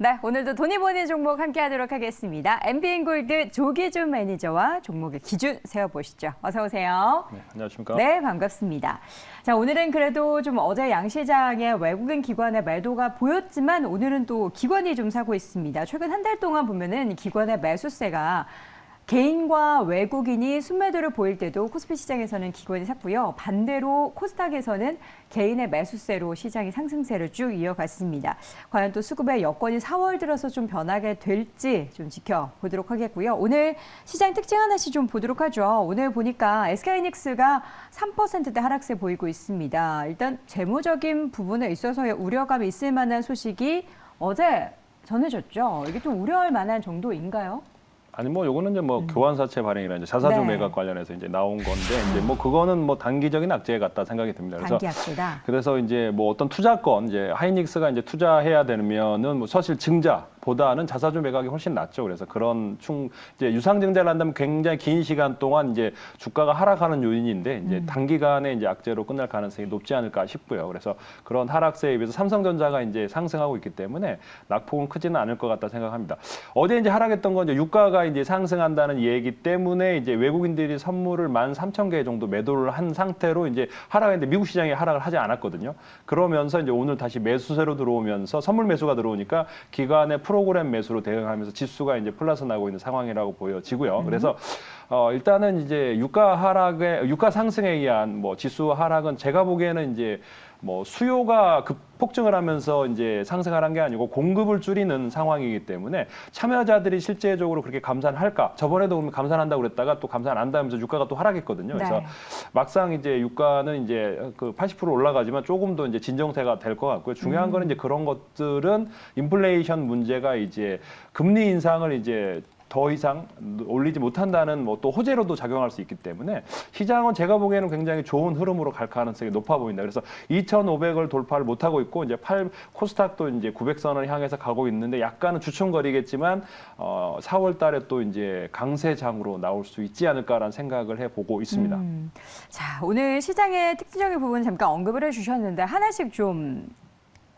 네, 오늘도 돈이 버는 종목 함께 하도록 하겠습니다. MBN골드 조기준 매니저와 종목의 기준 세워보시죠. 어서 오세요. 네, 안녕하십니까? 네, 반갑습니다. 자, 오늘은 그래도 좀 어제 양시장에 외국인 기관의 매도가 보였지만 오늘은 또 기관이 좀 사고 있습니다. 최근 한 달 동안 보면은 기관의 매수세가 개인과 외국인이 순매도를 보일 때도 코스피 시장에서는 기관이 샀고요. 반대로 코스닥에서는 개인의 매수세로 시장이 상승세를 쭉 이어갔습니다. 과연 또 수급의 여건이 4월 들어서 좀 변하게 될지 좀 지켜보도록 하겠고요. 오늘 시장 특징 하나씩 좀 보도록 하죠. 오늘 보니까 SK하이닉스가 3%대 하락세 보이고 있습니다. 일단 재무적인 부분에 있어서의 우려감이 있을 만한 소식이 어제 전해졌죠. 이게 좀 우려할 만한 정도인가요? 아니 뭐 요거는 이제 뭐 교환사채 발행이나 이제 자사주 네. 매각 관련해서 이제 나온 건데 이제 뭐 그거는 뭐 단기적인 악재 같다 생각이 듭니다. 그래서 단기 악재다. 그래서 이제 뭐 어떤 투자권 이제 하이닉스가 이제 투자해야 되면은 뭐 사실 증자보다는 자사주 매각이 훨씬 낫죠. 그래서 그런 이제 유상증자를 한다면 굉장히 긴 시간 동안 이제 주가가 하락하는 요인인데 이제 단기간에 이제 악재로 끝날 가능성이 높지 않을까 싶고요. 그래서 그런 하락세에 비해서 삼성전자가 이제 상승하고 있기 때문에 낙폭은 크지는 않을 것 같다 생각합니다. 어제 이제 하락했던 건 이제 유가가 이제 상승한다는 얘기 때문에 이제 외국인들이 선물을 13,000개 정도 매도를 한 상태로 이제 하락했는데 미국 시장이 하락을 하지 않았거든요. 그러면서 이제 오늘 다시 매수세로 들어오면서 선물 매수가 들어오니까 기관의 프로그램 매수로 대응하면서 지수가 이제 플러스 나고 있는 상황이라고 보여지고요. 그래서 일단은 이제 유가 상승에 의한 뭐 지수 하락은 제가 보기에는 이제 뭐 수요가 폭증을 하면서 이제 상승하는 게 아니고 공급을 줄이는 상황이기 때문에 참여자들이 실제적으로 그렇게 감산을 할까? 저번에도 그러면 감산한다고 그랬다가 또 감산 안 한다면서 유가가 또 하락했거든요. 그래서 네. 막상 이제 유가는 이제 그 80% 올라가지만 조금 더 이제 진정세가 될 것 같고요. 중요한 거는 이제 그런 것들은 인플레이션 문제가 이제 금리 인상을 이제 더 이상 올리지 못한다는 뭐 또 호재로도 작용할 수 있기 때문에 시장은 제가 보기에는 굉장히 좋은 흐름으로 갈 가능성이 높아 보인다. 그래서 2,500을 돌파를 못하고 있고 이제 코스닥도 이제 900선을 향해서 가고 있는데 약간은 주춤거리겠지만 4월 달에 또 이제 강세장으로 나올 수 있지 않을까라는 생각을 해보고 있습니다. 자, 오늘 시장의 특징적인 부분 잠깐 언급을 해주셨는데 하나씩 좀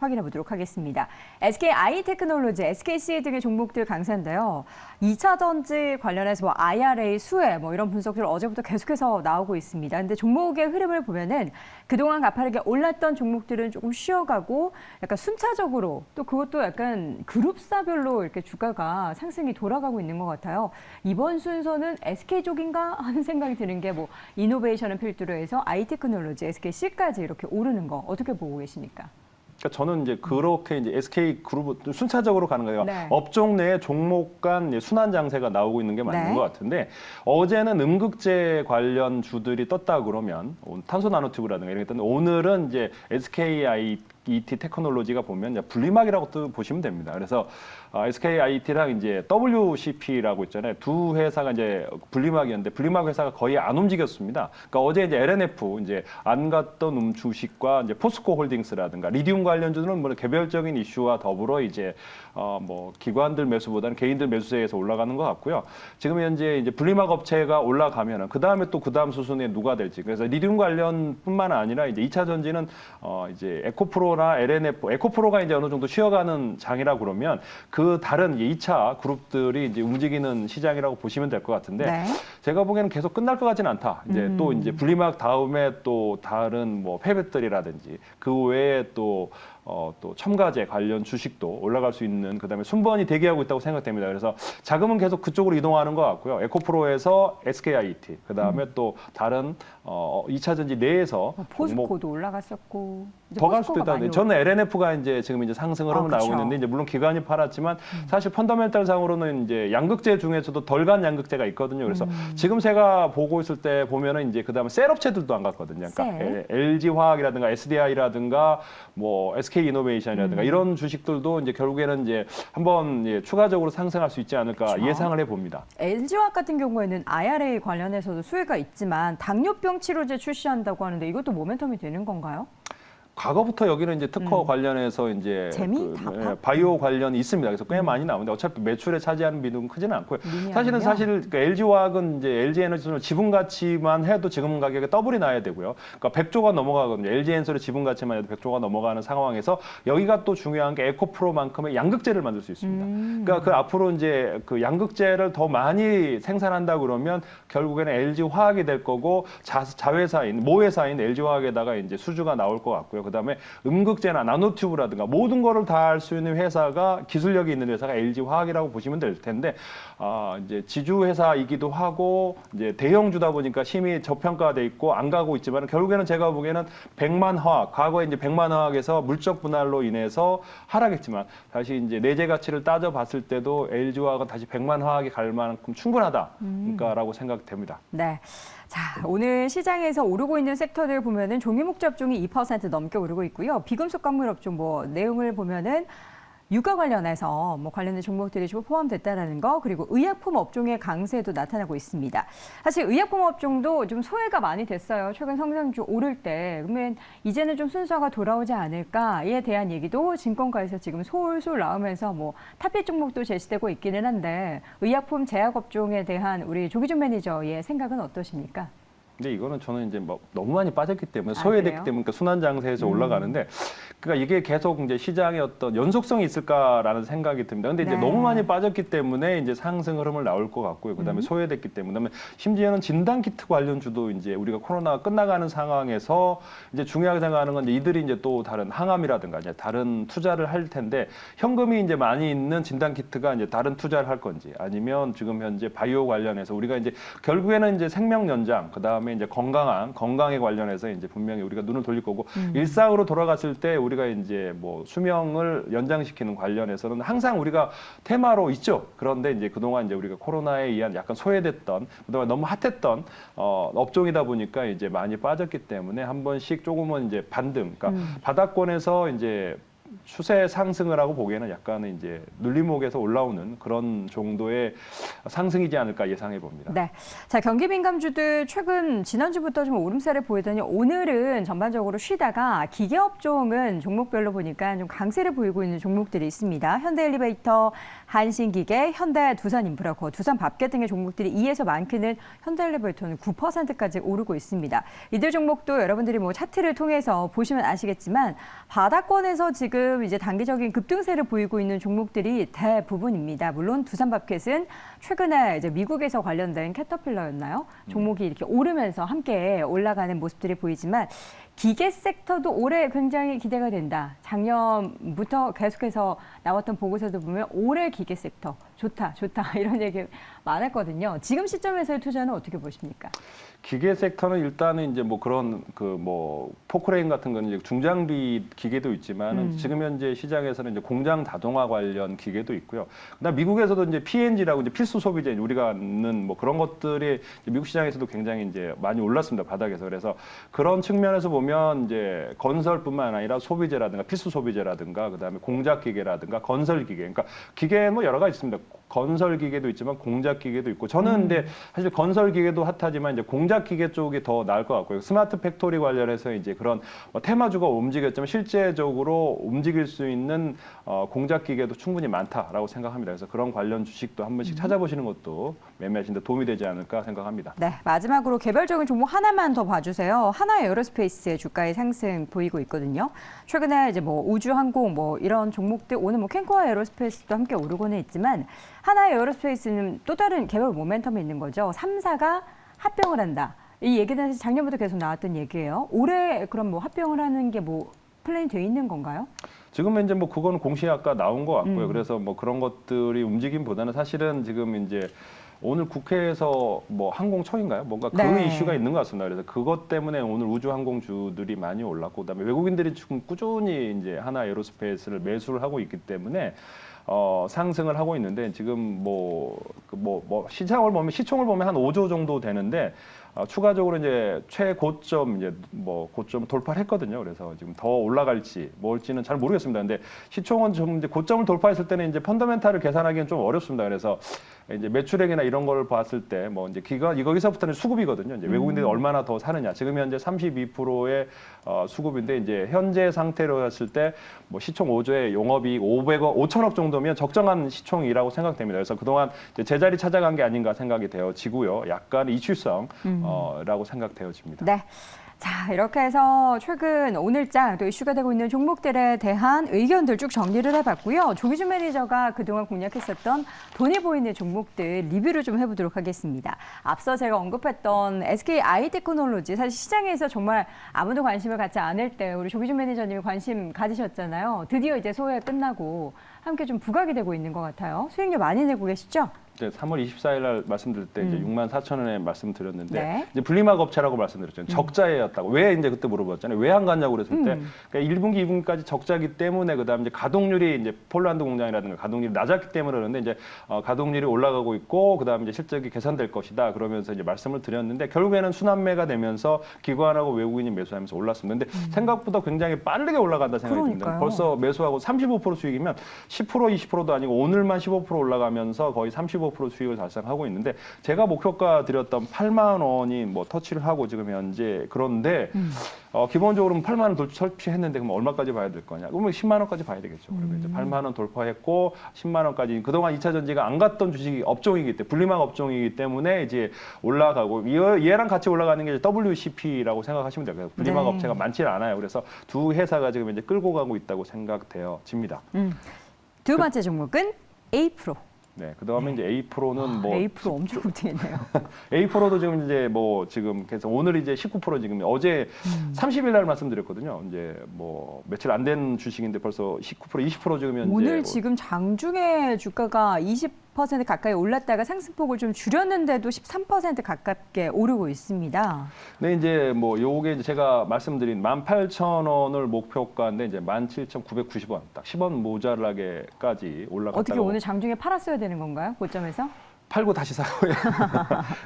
확인해 보도록 하겠습니다. SKI테크놀로지, SKC 등의 종목들 강세인데요. 2차 전지 관련해서 뭐 IRA 수혜 뭐 이런 분석들 어제부터 계속해서 나오고 있습니다. 근데 종목의 흐름을 보면은 그동안 가파르게 올랐던 종목들은 조금 쉬어가고 약간 순차적으로 또 그것도 약간 그룹사별로 이렇게 주가가 상승이 돌아가고 있는 것 같아요. 이번 순서는 SK 쪽인가 하는 생각이 드는 게 뭐 이노베이션을 필두로 해서 i테크놀로지, SKC까지 이렇게 오르는 거 어떻게 보고 계십니까? 그러니까 저는 이제 그렇게 이제 SK 그룹 순차적으로 가는 거예요. 네. 업종 내 종목 간 순환 장세가 나오고 있는 게 맞는 네. 것 같은데 어제는 음극재 관련 주들이 떴다 그러면 탄소 나노튜브라든가 이런 게 떴는데 오늘은 이제 SKIT 테크놀로지가 보면 이제 분리막이라고 또 보시면 됩니다. 그래서 SKIT랑 이제 WCP라고 있잖아요. 두 회사가 이제 분리막이었는데 분리막 회사가 거의 안 움직였습니다. 그러니까 어제 이제 LNF 이제 안 갔던 주식과 이제 포스코 홀딩스라든가 리튬 관련주는 뭐 개별적인 이슈와 더불어 이제 뭐 기관들 매수보다는 개인들 매수세에서 올라가는 것 같고요. 지금 현재 이제 분리막 업체가 올라가면은 그 다음에 또 그 다음 수순에 누가 될지. 그래서 리튬 관련뿐만 아니라 이제 2차 전지는 이제 에코프로나 LNF, 에코프로가 이제 어느 정도 쉬어가는 장이라 그러면 그 다른 2차 그룹들이 이제 움직이는 시장이라고 보시면 될 것 같은데 네. 제가 보기에는 계속 끝날 것 같지는 않다. 이제 또 이제 분리막 다음에 또 다른 뭐 폐배터리라든지 그 외에 또 첨가제 관련 주식도 올라갈 수 있는 그다음에 순번이 대기하고 있다고 생각됩니다. 그래서 자금은 계속 그쪽으로 이동하는 것 같고요. 에코프로에서 SKIT 그다음에 또 다른 2차 전지 내에서 포스코도 올라갔었고 더 갈 수도 있다. 저는 LNF가 이제 지금 이제 상승 흐름을 나오고 있는데 이제 물론 기관이 팔았지만 사실 펀더멘탈 상으로는 이제 양극재 중에서도 덜 간 양극재가 있거든요. 그래서 지금 제가 보고 있을 때 보면은 이제 그다음에 셀 업체들도 안 갔거든요. 그러니까 LG 화학이라든가 SDI라든가 뭐 SK 이노베이션이라든가 이런 주식들도 이제 결국에는 이제 한번 추가적으로 상승할 수 있지 않을까 그렇죠. 예상을 해봅니다. LG화학 같은 경우에는 IRA 관련해서도 수혜가 있지만 당뇨병 치료제 출시한다고 하는데 이것도 모멘텀이 되는 건가요? 과거부터 여기는 이제 특허 관련해서 이제 바이오 관련이 있습니다. 그래서 꽤 많이 나오는데 어차피 매출에 차지하는 비중은 크지는 않고요. 사실 LG화학은 이제 LG에너지는 지분 가치만 해도 지금 가격에 더블이 나야 되고요. 그러니까 100조가 넘어가거든요. LG엔솔의 지분 가치만 해도 100조가 넘어가는 상황에서 여기가 또 중요한 게 에코프로만큼의 양극재를 만들 수 있습니다. 그러니까 그 앞으로 이제 그 양극재를 더 많이 생산한다 그러면 결국에는 LG화학이 될 거고 자회사인 모회사인 LG화학에다가 이제 수주가 나올 것 같고요. 그다음에 음극재나 나노튜브라든가 모든 거를 다 할 수 있는 회사가 기술력이 있는 회사가 LG화학이라고 보시면 될 텐데 이제 지주 회사이기도 하고 이제 대형주다 보니까 심히 저평가돼 있고 안 가고 있지만 결국에는 제가 보기에는 백만화학 과거에 이제 백만화학에서 물적 분할로 인해서 하락했지만 다시 이제 내재 가치를 따져 봤을 때도 LG화학은 다시 백만화학이 갈 만큼 충분하다라고 생각됩니다. 네. 자, 오늘 시장에서 오르고 있는 섹터들 보면은 종이목재 업종이 2% 넘게 오르고 있고요. 비금속 광물 업종 뭐 내용을 보면은 유가 관련해서 뭐 관련된 종목들이 좀 포함됐다라는 거, 그리고 의약품 업종의 강세도 나타나고 있습니다. 사실 의약품 업종도 좀 소외가 많이 됐어요. 최근 성장주 오를 때. 그러면 이제는 좀 순서가 돌아오지 않을까에 대한 얘기도 증권가에서 지금 솔솔 나오면서 뭐 탑픽 종목도 제시되고 있기는 한데 의약품 제약 업종에 대한 우리 조기준 매니저의 생각은 어떠십니까? 근데 이거는 저는 이제 뭐 너무 많이 빠졌기 때문에 소외됐기 때문에 그러니까 순환 장세에서 올라가는데 그러니까 이게 계속 이제 시장의 어떤 연속성이 있을까라는 생각이 듭니다. 근데 이제 너무 많이 빠졌기 때문에 이제 상승 흐름을 나올 것 같고요. 그다음에 소외됐기 때문에 그다음에 심지어는 진단 키트 관련주도 이제 우리가 코로나가 끝나가는 상황에서 이제 중요하게 생각하는 건 이들이 이제 또 다른 항암이라든가 이제 다른 투자를 할 텐데 현금이 이제 많이 있는 진단 키트가 이제 다른 투자를 할 건지 아니면 지금 현재 바이오 관련해서 우리가 이제 결국에는 이제 생명 연장 그다음에 이제 건강에 관련해서 이제 분명히 우리가 눈을 돌릴 거고 일상으로 돌아갔을 때 우리가 이제 뭐 수명을 연장시키는 관련해서는 항상 우리가 테마로 있죠. 그런데 이제 그동안 이제 우리가 코로나에 의한 약간 소외됐던 그동안 너무 핫했던 업종이다 보니까 이제 많이 빠졌기 때문에 한 번씩 조금은 이제 반등, 그러니까 바닥권에서 이제 추세 상승을 하고 보기에는 약간은 이제 눌림목에서 올라오는 그런 정도의 상승이지 않을까 예상해 봅니다. 네. 자, 경기 민감주들 최근 지난주부터 좀 오름세를 보이더니 오늘은 전반적으로 쉬다가 기계업종은 종목별로 보니까 좀 강세를 보이고 있는 종목들이 있습니다. 현대엘리베이터, 한신기계, 현대두산인프라코어, 두산밥개 등의 종목들이 2에서 많게는 현대엘리베이터는 9%까지 오르고 있습니다. 이들 종목도 여러분들이 뭐 차트를 통해서 보시면 아시겠지만 바닥권에서 지금 이제 단기적인 급등세를 보이고 있는 종목들이 대부분입니다. 물론 두산밥켓은 최근에 이제 미국에서 관련된 캐터필러였나요? 종목이 이렇게 오르면서 함께 올라가는 모습들이 보이지만 기계 섹터도 올해 굉장히 기대가 된다. 작년부터 계속해서 나왔던 보고서도 보면 올해 기계 섹터 좋다 이런 얘기 많았거든요. 지금 시점에서의 투자는 어떻게 보십니까? 기계 섹터는 일단은 이제 뭐 그런 그 뭐 포크레인 같은 거는 이제 중장비 기계도 있지만 지금 현재 시장에서는 이제 공장 자동화 관련 기계도 있고요. 그다음 미국에서도 이제 P&G라고 이제 필수 소비재 우리가 아는 뭐 그런 것들이 미국 시장에서도 굉장히 이제 많이 올랐습니다. 바닥에서. 그래서 그런 측면에서 보면 이제 건설뿐만 아니라 소비재라든가 필수 소비재라든가 그다음에 공작 기계라든가 건설 기계. 그러니까 기계 뭐 여러 가지 있습니다. 건설 기계도 있지만 공작 기계도 있고 저는 근데 사실 건설 기계도 핫하지만 이제 공작 기계 쪽이 더 나을 것 같고요. 스마트 팩토리 관련해서 이제 그런 테마주가 움직였지만 실제적으로 움직일 수 있는 공작 기계도 충분히 많다라고 생각합니다. 그래서 그런 관련 주식도 한 번씩 찾아보시는 것도 매매하시는 데 도움이 되지 않을까 생각합니다. 네, 마지막으로 개별적인 종목 하나만 더 봐주세요. 하나에어로스페이스의 주가의 상승 보이고 있거든요. 최근에 이제 뭐 우주항공 뭐 이런 종목들 오늘 뭐 캔코아 에어로스페이스도 함께 오르고는 있지만 하나에어로스페이스는 또 다른 개별 모멘텀이 있는 거죠. 3사가 합병을 한다. 이 얘기는 사실 작년부터 계속 나왔던 얘기예요. 올해 그럼 뭐 합병을 하는 게 뭐 플랜이 돼 있는 건가요? 지금은 이제 뭐 그거는 공시 아까 나온 것 같고요. 그래서 뭐 그런 것들이 움직임보다는 사실은 지금 이제 오늘 국회에서 뭐 항공청인가요? 뭔가 그 이슈가 있는 것 같습니다. 그래서 그것 때문에 오늘 우주항공주들이 많이 올랐고, 그다음에 외국인들이 지금 꾸준히 이제 하나 에어로스페이스를 매수를 하고 있기 때문에 상승을 하고 있는데 지금 시장을 보면 시총을 보면 한 5조 정도 되는데 추가적으로 이제 최고점 이제 뭐 고점 돌파를 했거든요. 그래서 지금 더 올라갈지 뭘지는 잘 모르겠습니다. 근데 시총은 좀 이제 고점을 돌파했을 때는 이제 펀더멘탈을 계산하기는 좀 어렵습니다. 그래서 이제 매출액이나 이런 걸 봤을 때 뭐 이제 거기서부터는 수급이거든요. 이제 외국인들이 얼마나 더 사느냐. 지금 현재 32%의 수급인데 이제 현재 상태로 했을 때 뭐 시총 5조에 용업이익 5천억 정도면 적정한 시총이라고 생각됩니다. 그래서 그동안 이제 제자리 찾아간 게 아닌가 생각이 되어지고요. 약간 이슈성라고 생각되어집니다. 네. 자, 이렇게 해서 최근 오늘장 또 이슈가 되고 있는 종목들에 대한 의견들 쭉 정리를 해봤고요. 조기준 매니저가 그동안 공략했었던 돈이 보이는 종목들 리뷰를 좀 해보도록 하겠습니다. 앞서 제가 언급했던 SK 아이테크놀로지, 사실 시장에서 정말 아무도 관심을 갖지 않을 때 우리 조기준 매니저님이 관심 가지셨잖아요. 드디어 이제 소외 끝나고 함께 좀 부각이 되고 있는 것 같아요. 수익률 많이 내고 계시죠? 네, 3월 24일 날 말씀드릴 때 이제 64,000원에 말씀드렸는데 네. 이제 분리막 업체라고 말씀드렸죠. 적자였다고. 왜 이제 그때 물어봤잖아요. 왜 안 갔냐고 그랬을 때 그러니까 1분기, 2분기까지 적자기 때문에 그다음에 이제 가동률이 이제 폴란드 공장이라든가 가동률이 낮았기 때문에 그러는데 이제 가동률이 올라가고 있고 그다음에 이제 실적이 개선될 것이다. 그러면서 이제 말씀을 드렸는데 결국에는 순환매가 되면서 기관하고 외국인이 매수하면서 올랐습니다. 근데 생각보다 굉장히 빠르게 올라간다 생각이 듭니다. 그러니까요. 벌써 매수하고 35% 수익이면 10% 20%도 아니고 오늘만 15% 올라가면서 거의 35% 수익을 달성하고 있는데 제가 목표가 드렸던 8만 원이 뭐 터치를 하고 지금 현재 그런데 기본적으로는 8만 원 설치했는데 그럼 얼마까지 봐야 될 거냐? 그러면 10만 원까지 봐야 되겠죠. 그러면 이제 8만 원 돌파했고 10만 원까지 그동안 2차 전지가 안 갔던 주식이 업종이기 때문에 분리막 업종이기 때문에 이제 올라가고 얘랑 같이 올라가는 게 이제 WCP라고 생각하시면 돼요. 그래서 분리막 네. 업체가 많지 않아요. 그래서 두 회사가 지금 이제 끌고 가고 있다고 생각되어집니다. 두 번째 종목은 A-프로. 네, 그다음에 이제 A-프로는 뭐 A-프로 엄청 급등했네요. A-프로도 지금 이제 뭐 지금 그래서 오늘 이제 19% 지금 어제 30일 날 말씀드렸거든요. 이제 뭐 며칠 안 된 주식인데 벌써 19% 20% 지금 현재 오늘 뭐 지금 장중에 주가가 20% 가까이 올랐다가 상승폭을 좀 줄였는데도 13% 가깝게 오르고 있습니다. 네, 이제 뭐 요게 이제 제가 말씀드린 18,000원을 목표가인데 이제 17,990원 딱 10원 모자라게까지 올라갔다고. 어떻게 오늘 장중에 팔았어야 되는 건가요? 고점에서? 팔고 다시 사고요.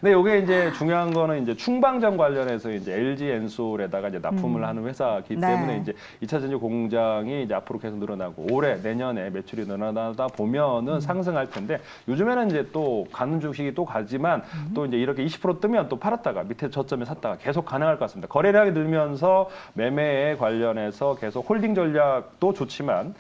근데 요게 이제 중요한 거는 이제 충방전 관련해서 이제 LG 엔솔에다가 이제 납품을 하는 회사이기 네. 때문에 이제 2차 전지 공장이 이제 앞으로 계속 늘어나고 올해 내년에 매출이 늘어나다 보면은 상승할 텐데 요즘에는 이제 또 가는 주식이 또 가지만 또 이제 이렇게 20% 뜨면 또 팔았다가 밑에 저점에 샀다가 계속 가능할 것 같습니다. 거래량이 늘면서 매매에 관련해서 계속 홀딩 전략도 좋지만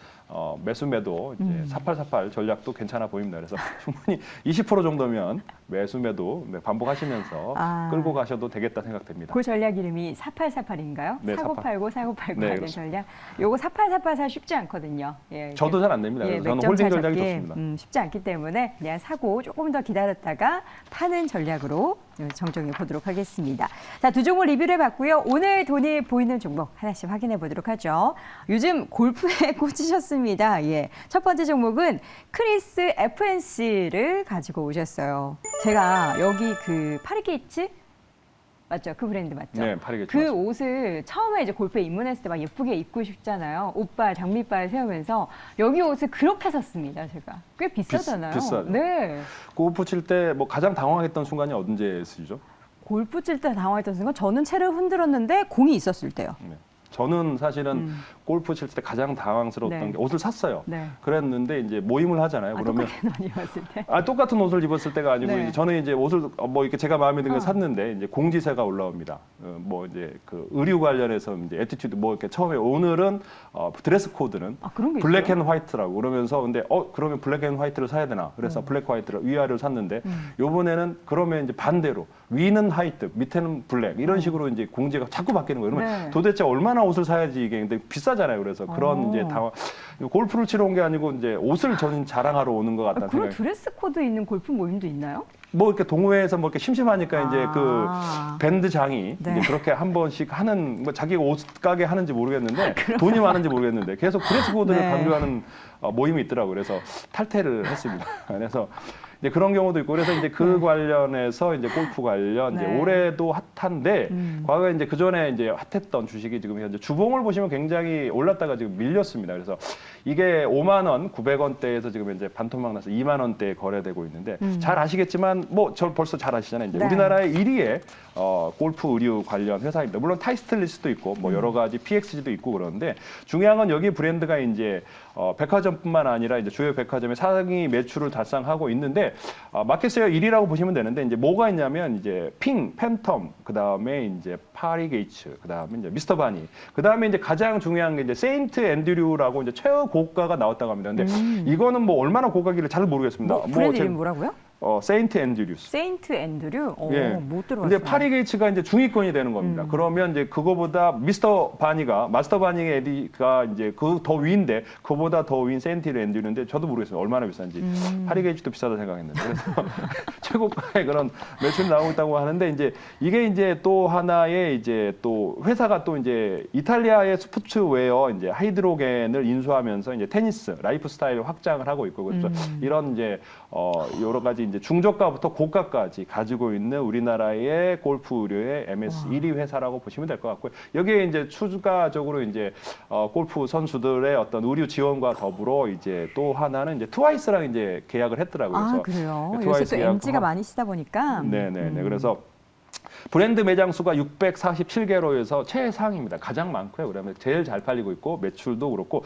매수 매도 이제 4848 전략도 괜찮아 보입니다. 그래서 충분히 20% 정도면 매수 매도 반복하시면서 끌고 가셔도 되겠다 생각됩니다. 그 전략 이름이 4848인가요? 네, 4989, 4989 네, 하는 그렇습니다. 전략. 요거 4848 쉽지 않거든요. 예, 저도 잘 안 됩니다. 그래서 저는 맥점 홀딩 잘 전략이 잡기, 좋습니다. 쉽지 않기 때문에 그냥 사고 조금 더 기다렸다가 파는 전략으로 정정해 보도록 하겠습니다. 자, 두 종목 리뷰를 해봤고요. 오늘 돈이 보이는 종목 하나씩 확인해 보도록 하죠. 요즘 골프에 꽂히셨습니다. 예. 첫 번째 종목은 크리스 FNC를 가지고 오셨어요. 제가 여기 그 파리게이츠 맞죠? 그 브랜드 맞죠? 네, 파리게이츠 그 맞습니다. 옷을 처음에 이제 골프에 입문했을 때 막 예쁘게 입고 싶잖아요. 옷발, 장미발 세우면서 여기 옷을 그렇게 샀습니다. 제가 꽤 비싸잖아요. 비싸죠. 네. 골프 칠 때 뭐 가장 당황했던 순간이 언제시죠? 골프 칠 때 당황했던 순간 저는 채를 흔들었는데 공이 있었을 때요. 네. 저는 사실은 골프 칠 때 가장 당황스러웠던 네. 게 옷을 샀어요. 네. 그랬는데 이제 모임을 하잖아요. 그러면 똑같은 옷 입었을 때. 똑같은 옷을 입었을 때가 아니고 네. 이제 저는 이제 옷을 뭐 이렇게 제가 마음에 드는 걸 샀는데 이제 공지사가 올라옵니다. 뭐 이제 그 의류 관련해서 이제 애티튜드 뭐 이렇게 처음에 오늘은 드레스 코드는 그런 게 블랙 있어요? 앤 화이트라고 그러면서 근데 그러면 블랙 앤 화이트를 사야 되나? 그래서 블랙 화이트를 위아래로 샀는데 요번에는 그러면 이제 반대로 위는 화이트, 밑에는 블랙 이런 식으로 이제 공지가 자꾸 바뀌는 거예요. 그러면 네. 도대체 얼마나 옷을 사야지 이게 근데 비싸잖아요. 그래서 그런 이제 골프를 치러 온 게 아니고 이제 옷을 저는 자랑하러 오는 것 같다는 그런 생각이. 드레스 코드 있는 골프 모임도 있나요? 뭐 이렇게 동호회에서 뭐 이렇게 심심하니까 이제 그 밴드장이 네. 이제 그렇게 한 번씩 하는 뭐 자기가 옷 가게 하는지 모르겠는데 돈이 많은지 모르겠는데 계속 드레스 코드를 네. 강조하는 모임이 있더라고요. 그래서 탈퇴를 했습니다. 그래서 이제 그런 경우도 있고 그래서 이제 그 관련해서 이제 골프 관련 이제 네. 올해도 핫한데 과거에 이제 그 전에 이제 핫했던 주식이 지금 현재 주봉을 보시면 굉장히 올랐다가 지금 밀렸습니다. 그래서 이게 5만 원, 900원대에서 지금 현재 반토막 나서 2만 원대에 거래되고 있는데 잘 아시겠지만 뭐 저 벌써 잘 아시잖아요. 이제 네. 우리나라의 1위의 골프 의류 관련 회사입니다. 물론 타이스틀리스도 있고 뭐 여러 가지 PXG도 있고 그러는데 중요한 건 여기 브랜드가 이제 백화점뿐만 아니라 이제 주요 백화점의 상위 매출을 달성하고 있는데 마켓세어 1위라고 보시면 되는데 이제 뭐가 있냐면 이제 핑, 팬텀, 그다음에 이제 파리게이츠, 그다음에 이제 미스터 바니, 그다음에 이제 가장 중요한 게 이제 세인트 앤드류라고 이제 최고가가 나왔다고 합니다. 근데 이거는 뭐 얼마나 고가기를 잘 모르겠습니다. 뭐, 브랜드 제가 이름 뭐라고요? 세인트 앤드류스. 세인트 앤드류? 예. 못 들어봤어요. 근데 파리게이츠가 이제 중위권이 되는 겁니다. 그러면 이제 그거보다 마스터 바니의 에디가 이제 그 더 위인데 그보다 더 위인 세인트 앤드류인데 저도 모르겠어요. 얼마나 비싼지. 파리게이츠도 비싸다 생각했는데. 그래서 최고가의 그런 매출이 나오고 있다고 하는데 이제 이게 이제 또 하나의 이제 또 회사가 또 이제 이탈리아의 스포츠웨어 이제 하이드로겐을 인수하면서 이제 테니스, 라이프 스타일을 확장을 하고 있고 그래서 이런 이제 여러 가지 이제 중저가부터 고가까지 가지고 있는 우리나라의 골프 의류의 MS 1위 회사라고 보시면 될 것 같고요. 여기에 이제 추가적으로 이제 골프 선수들의 어떤 의류 지원과 더불어 이제 또 하나는 이제 트와이스랑 이제 계약을 했더라고요. 아, 그래서 그래요? 요새 트와이스 또 계약도 MG가 많이 쓰다 보니까. 네네네. 그래서 브랜드 매장 수가 647개로에서 최상입니다. 가장 많고요. 그러면 제일 잘 팔리고 있고 매출도 그렇고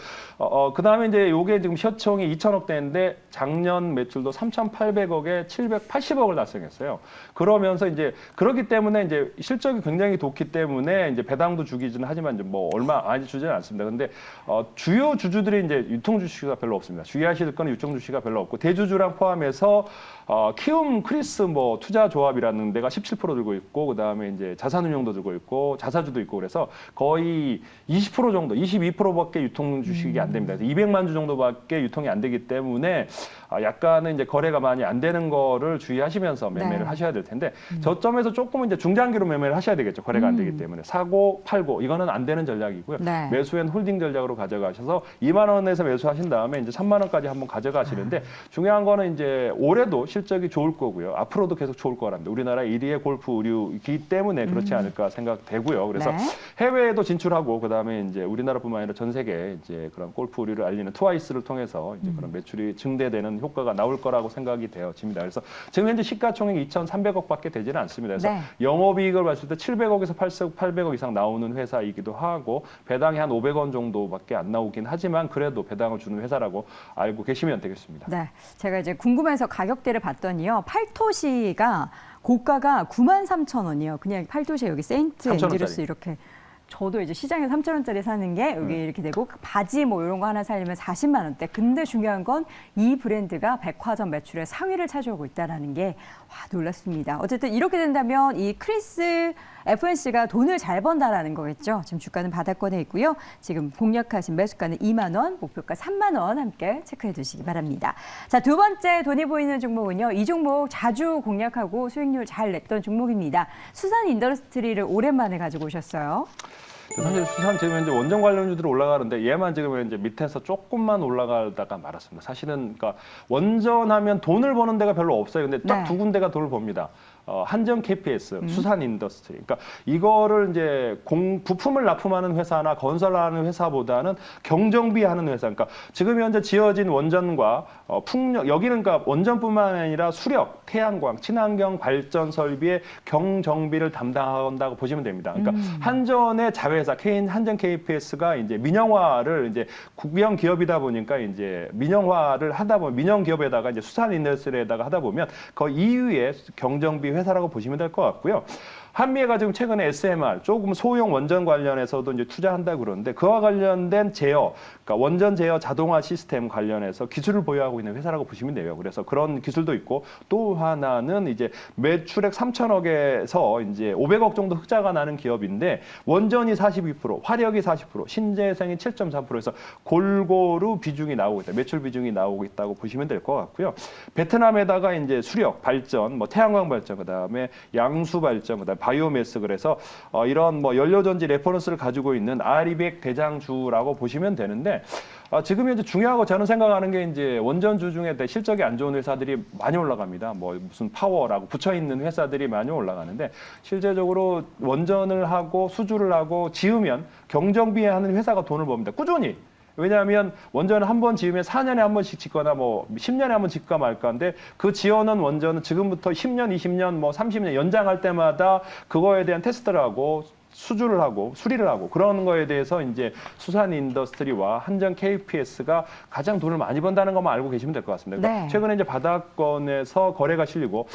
그다음에 이제 요게 지금 시가총이 2천억대인데 작년 매출도 3,800억에 780억을 달성했어요. 그러면서 이제 그렇기 때문에 이제 실적이 굉장히 좋기 때문에 이제 배당도 주기는 하지만 이제 뭐 얼마 많이 주지는 않습니다. 근데 주요 주주들이 이제 유통 주식이 별로 없습니다. 주의하실 거는 유통 주식이 별로 없고 대주주랑 포함해서 키움 크리스 뭐 투자 조합이라는 데가 17% 들고 있고 그다음에 이제 자산운용도 들고 있고 자사주도 있고 그래서 거의 20% 정도, 22%밖에 유통 주식이 안 됩니다. 그래서 200만 주 정도밖에 유통이 안 되기 때문에 약간은 이제 거래가 많이 안 되는 거를 주의하시면서 매매를 네. 하셔야 될 텐데 저점에서 조금은 이제 중장기로 매매를 하셔야 되겠죠. 거래가 안 되기 때문에 사고 팔고 이거는 안 되는 전략이고요. 네. 매수엔 홀딩 전략으로 가져가셔서 2만 원에서 매수하신 다음에 이제 3만 원까지 한번 가져가시는데 중요한 거는 이제 올해도 실적이 좋을 거고요. 앞으로도 계속 좋을 거랍니다. 우리나라 1위의 골프 의류이기 때문에 그렇지 않을까 생각되고요. 그래서 네. 해외에도 진출하고 그다음에 이제 우리나라뿐만 아니라 전 세계 이제 그런 골프 의류를 알리는 트와이스를 통해서 이제 그런 매출이 증대되는 효과가 나올 거라고 생각이 되어집니다. 그래서 지금 현재 시가총액 2,300억밖에 되지는 않습니다. 그래서 네. 영업이익을 봤을 때 700억에서 800억 이상 나오는 회사이기도 하고 배당이 한 500원 정도밖에 안 나오긴 하지만 그래도 배당을 주는 회사라고 알고 계시면 되겠습니다. 네, 제가 이제 궁금해서 가격대를 봤더니요. 팔토시가 고가가 93,000원이요. 그냥 팔토시 여기 세인트 3,000 앤드류스 원짜리. 이렇게 저도 이제 시장에서 3,000원짜리 사는 게 여기 이렇게 되고 바지 뭐 이런 거 하나 사려면 40만 원대. 근데 중요한 건 이 브랜드가 백화점 매출의 상위를 차지하고 있다는 게 놀랐습니다. 어쨌든 이렇게 된다면 이 크리스 FNC가 돈을 잘 번다라는 거겠죠. 지금 주가는 바닥권에 있고요. 지금 공략하신 매수가는 2만 원, 목표가 3만 원 함께 체크해 두시기 바랍니다. 자, 두 번째 돈이 보이는 종목은요. 이 종목 자주 공략하고 수익률 잘 냈던 종목입니다. 수산 인더스트리를 오랜만에 가지고 오셨어요. 사실 수산 지금 현재 원전 관련주들이 올라가는데 얘만 지금 이제 밑에서 조금만 올라가다가 말았습니다. 사실은 그러니까 원전하면 돈을 버는 데가 별로 없어요. 근데 딱 두 네. 군데가 돈을 법니다. 한전 KPS, 수산 인더스트리. 그러니까 이거를 이제 부품을 납품하는 회사나 건설하는 회사보다는 경정비하는 회사. 그러니까 지금 현재 지어진 원전과 풍력 여기는 그러니까 원전뿐만 아니라 수력, 태양광, 친환경 발전 설비의 경정비를 담당한다고 보시면 됩니다. 그러니까 한전의 자회사 한전 KPS가 이제 민영화를 이제 국영 기업이다 보니까 이제 민영화를 하다 보면 민영 기업에다가 이제 수산 인더스트리에다가 하다 보면 그 2위의 경정비 회사라고 보시면 될 것 같고요. 한미애가 지금 최근에 SMR, 조금 소형 원전 관련해서도 이제 투자한다 그러는데 그와 관련된 제어, 그러니까 원전 제어 자동화 시스템 관련해서 기술을 보유하고 있는 회사라고 보시면 돼요. 그래서 그런 기술도 있고 또 하나는 이제 매출액 3천억에서 이제 500억 정도 흑자가 나는 기업인데 원전이 42%, 화력이 40%, 신재생이 7.3%에서 골고루 비중이 나오고 있다. 매출 비중이 나오고 있다고 보시면 될 것 같고요. 베트남에다가 이제 수력 발전, 뭐 태양광 발전, 그다음에 양수 발전, 그다음에 바이오매스 그래서 이런 뭐 연료전지 레퍼런스를 가지고 있는 R200 대장주라고 보시면 되는데 지금 현재 중요하고 저는 생각하는 게 이제 원전주 중에 실적이 안 좋은 회사들이 많이 올라갑니다. 뭐 무슨 파워라고 붙여 있는 회사들이 많이 올라가는데 실제적으로 원전을 하고 수주를 하고 지으면 경정비에 하는 회사가 돈을 법니다. 꾸준히. 왜냐하면 원전을 한 번 지으면 4년에 한 번씩 짓거나 뭐 10년에 한 번 짓까 말까인데 그 지어놓은 원전은 지금부터 10년, 20년, 뭐 30년 연장할 때마다 그거에 대한 테스트를 하고 수주를 하고 수리를 하고 그런 거에 대해서 이제 수산 인더스트리와 한전 KPS가 가장 돈을 많이 번다는 것만 알고 계시면 될 것 같습니다. 그러니까 네. 최근에 이제 바닥권에서 거래가 실리고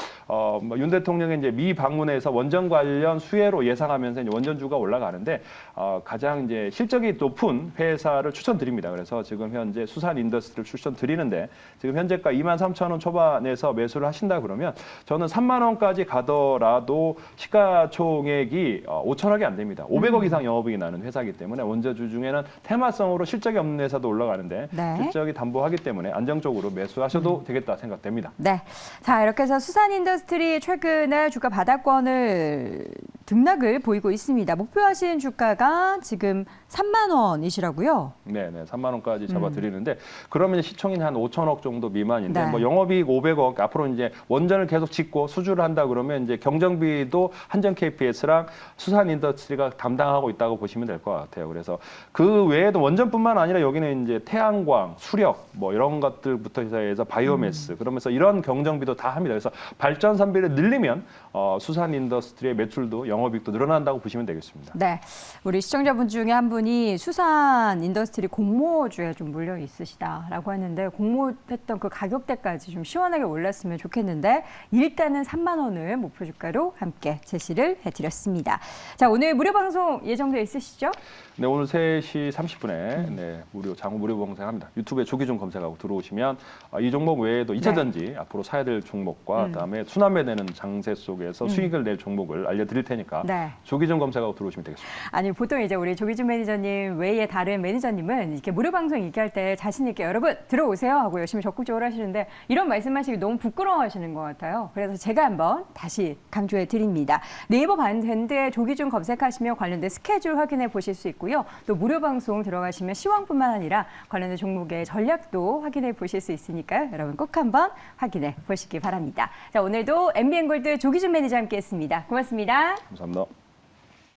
윤 대통령이 이제 미 방문에서 원전 관련 수혜로 예상하면서 이제 원전주가 올라가는데 가장 이제 실적이 높은 회사를 추천드립니다. 그래서 지금 현재 수산 인더스트리를 추천드리는데 지금 현재가 23,000원 초반에서 매수를 하신다 그러면 저는 3만 원까지 가더라도 시가총액이 5천억이 안 됩니다. 500억 이상 영업이익이 나는 회사이기 때문에 원자주 중에는 테마성으로 실적이 없는 회사도 올라가는데 네. 실적이 담보하기 때문에 안정적으로 매수하셔도 되겠다 생각됩니다. 네. 자, 이렇게 해서 수산 인더스트리 최근에 주가 바닥권을 등락을 보이고 있습니다. 목표하신 주가가 지금 3만 원이시라고요? 네, 3만 원까지 잡아드리는데 그러면 이제 시총이 한 5천억 정도 미만인데 네. 뭐 영업이익 500억 앞으로 이제 원전을 계속 짓고 수주를 한다 그러면 이제 경정비도 한전 KPS랑 수산 인더스트리가 담당하고 있다고 보시면 될 것 같아요. 그래서 그 외에도 원전뿐만 아니라 여기는 이제 태양광, 수력 뭐 이런 것들부터 해서 바이오매스 그러면서 이런 경정비도 다 합니다. 그래서 발전 선비를 늘리면 수산 인더스트리의 매출도 영업이익도 늘어난다고 보시면 되겠습니다. 네. 우리 시청자분 중에 한 분이 수산 인더스트리 공모주에 좀 물려 있으시다라고 했는데 공모했던 그 가격대까지 좀 시원하게 올랐으면 좋겠는데 일단은 3만 원을 목표 주가로 함께 제시를 해드렸습니다. 자, 오늘 무료 방송 예정돼 있으시죠? 네, 오늘 3시 30분에 장우 무료 방송합니다. 유튜브에 조기준 검색하고 들어오시면 이 종목 외에도 2차 전지 앞으로 사야 될 종목과 그다음에 순환매되는 장세 속에서 수익을 낼 종목을 알려드릴 테니까 네. 조기준 검색하고 들어오시면 되겠습니다. 아니 보통 이제 우리 조기준 매니저님 외에 다른 매니저님은 이렇게 무료 방송 얘기할 때 자신 있게 여러분 들어오세요 하고 열심히 적극적으로 하시는데 이런 말씀하시기 너무 부끄러워하시는 것 같아요. 그래서 제가 한번 다시 강조해 드립니다. 네이버 밴드에 조기준 검색하시면 관련된 스케줄 확인해 보실 수 있고요. 또 무료 방송 들어가시면 시황뿐만 아니라 관련된 종목의 전략도 확인해 보실 수 있으니까요. 여러분 꼭 한번 확인해 보시기 바랍니다. 자, 오늘도 MBN골드 조기준 매니저 함께했습니다. 고맙습니다. 감사합니다.